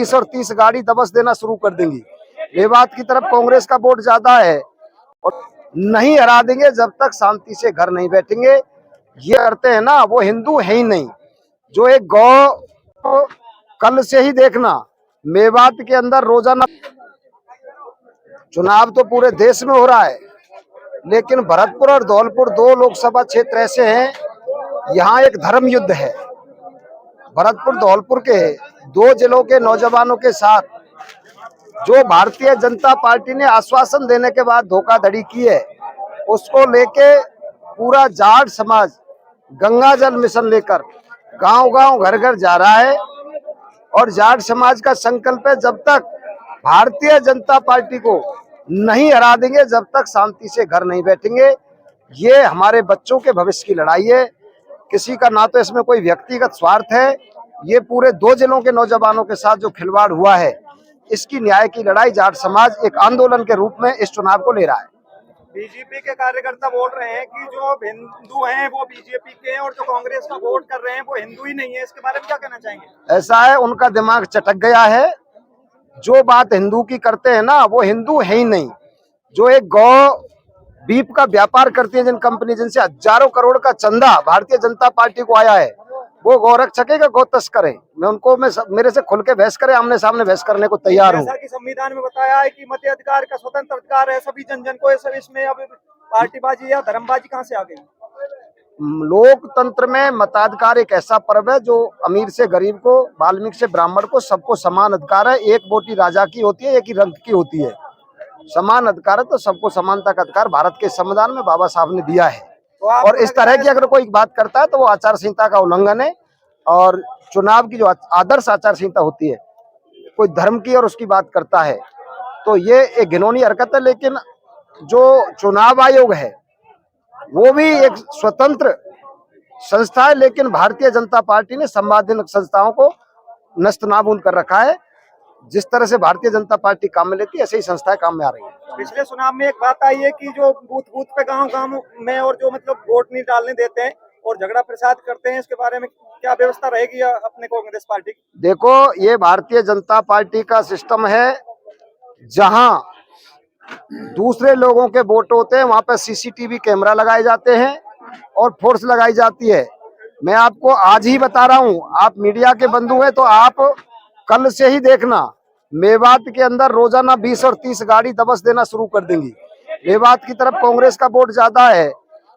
20 और 30 गाड़ी दबस देना शुरू कर देंगी। मेवात की तरफ कांग्रेस का वोट ज्यादा है और नहीं हरा देंगे जब तक शांति से घर नहीं बैठेंगे। ये करते हैं ना, वो हिंदू है ही नहीं। जो एक गौ, कल से ही देखना मेवात के अंदर रोजाना चुनाव तो पूरे देश में हो रहा है, लेकिन भरतपुर और धौलपुर 2 लोकसभा क्षेत्र ऐसे हैं, यहाँ एक धर्म युद्ध है। भरतपुर धौलपुर के 2 जिलों के नौजवानों के साथ जो भारतीय जनता पार्टी ने आश्वासन देने के बाद धोखाधड़ी की है, उसको लेके पूरा जाट समाज गंगा जल मिशन लेकर गांव-गांव घर-घर जा रहा है। और जाट समाज का संकल्प है, जब तक भारतीय जनता पार्टी को नहीं हरा देंगे, जब तक शांति से घर नहीं बैठेंगे। ये हमारे बच्चों के भविष्य की लड़ाई है। किसी का ना तो इसमें कोई व्यक्तिगत स्वार्थ है, ये पूरे 2 जिलों के नौजवानों के साथ जो खिलवाड़ हुआ है, इसकी न्याय की लड़ाई जाट समाज एक आंदोलन के रूप में इस चुनाव को ले रहा है। बीजेपी के कार्यकर्ता बोल रहे हैं कि जो हिंदू हैं वो बीजेपी के हैं और जो कांग्रेस का वोट कर रहे हैं वो हिंदू ही नहीं है। इसके बारे में क्या कहना चाहेंगे? ऐसा है, उनका दिमाग चटक गया है। जो बात हिंदू की करते हैं ना, वो हिंदू है ही नहीं। जो एक गौ बीप का व्यापार करती है जिन कंपनी, जिनसे हजारों करोड़ का चंदा भारतीय जनता पार्टी को आया है, वो गौरक्षक है, गौ तस्कर है। मैं मेरे से खुल के बहस करे, आमने सामने बहस करने को तैयार हूँ। जैसा कि संविधान में बताया है कि मताधिकार का स्वतंत्र अधिकार है सभी जन जन को, इसमें अब पार्टीबाजी या धर्मबाजी कहाँ से आ गई? लोकतंत्र में मताधिकार एक ऐसा पर्व है जो अमीर से गरीब को, वाल्मीकि से ब्राह्मण को, सबको समान अधिकार है। एक वोट ही राजा की होती है, एक ही रंग की होती है। समान अधिकार है तो सबको समानता का अधिकार भारत के संविधान में बाबा साहब ने दिया है। और इस तरह की अगर कोई बात करता है तो वो आचार संहिता का उल्लंघन है। और चुनाव की जो आदर्श आचार संहिता होती है, कोई धर्म की और उसकी बात करता है तो ये एक घिनौनी हरकत है। लेकिन जो चुनाव आयोग है वो भी एक स्वतंत्र संस्था है, लेकिन भारतीय जनता पार्टी ने संवैधानिक संस्थाओं को नस्तनाबूद कर रखा है। जिस तरह से भारतीय जनता पार्टी काम में लेती है, ऐसे ही संस्थाएं काम में आ रही है। पिछले चुनाव में एक बात आई है कि जो बूथ बूथ पे गांव में और जो मतलब वोट नहीं डालने देते हैं और झगड़ा प्रसाद करते हैं, इसके बारे में क्या व्यवस्था रहेगी अपने कांग्रेस पार्टी की? देखो, ये भारतीय जनता पार्टी का सिस्टम है, जहां दूसरे लोगों के वोट होते हैं वहां पर सीसीटीवी कैमरा लगाए जाते हैं और फोर्स लगाई जाती है। मैं आपको आज ही बता रहा हूं, आप मीडिया के बंधु हैं तो आप कल से ही देखना मेवात के अंदर रोजाना 20 और 30 गाड़ी दबस देना शुरू कर देंगी। मेवात की तरफ कांग्रेस का वोट ज्यादा है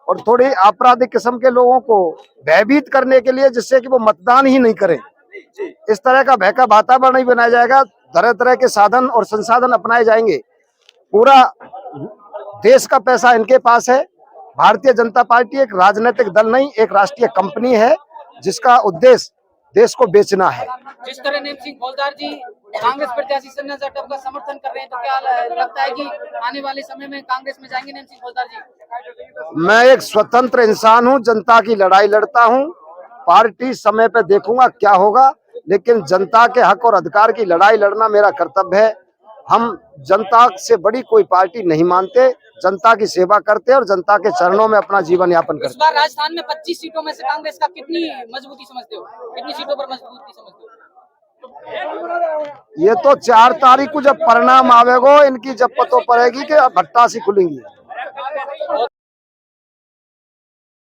और थोड़ी आपराधिक किस्म के लोगों को भयभीत करने के लिए, जिससे कि वो मतदान ही नहीं करें, इस तरह का भय का वातावरण ही बनाया जाएगा। तरह तरह के साधन और संसाधन अपनाए जाएंगे। पूरा देश का पैसा इनके पास है। भारतीय जनता पार्टी एक राजनीतिक दल नहीं, एक राष्ट्रीय कंपनी है जिसका उद्देश्य देश को बेचना है। जिस तरह नेम सिंह फौजदार जी कांग्रेस प्रत्याशी संजय जाटव का समर्थन कर रहे हैं, तो क्या लगता है कि आने वाले समय में कांग्रेस में जाएंगे नेम सिंह फौजदार जी? मैं एक स्वतंत्र इंसान हूं, जनता की लड़ाई लड़ता हूं। पार्टी समय पे देखूंगा क्या होगा, लेकिन जनता के हक और अधिकार की लड़ाई लड़ना मेरा कर्तव्य है। हम जनता से बड़ी कोई पार्टी नहीं मानते, जनता की सेवा करते हैं और जनता के चरणों में अपना जीवन यापन करते हैं। इस बार राजस्थान में 25 सीटों में से कांग्रेस का कितनी मजबूती समझते हो, कितनी सीटों पर मजबूती समझते हो? ये तो 4 तारीख को जब परिणाम आवेगो, इनकी जब पतो पड़ेगी कि अब भट्टा सी खुलेंगी।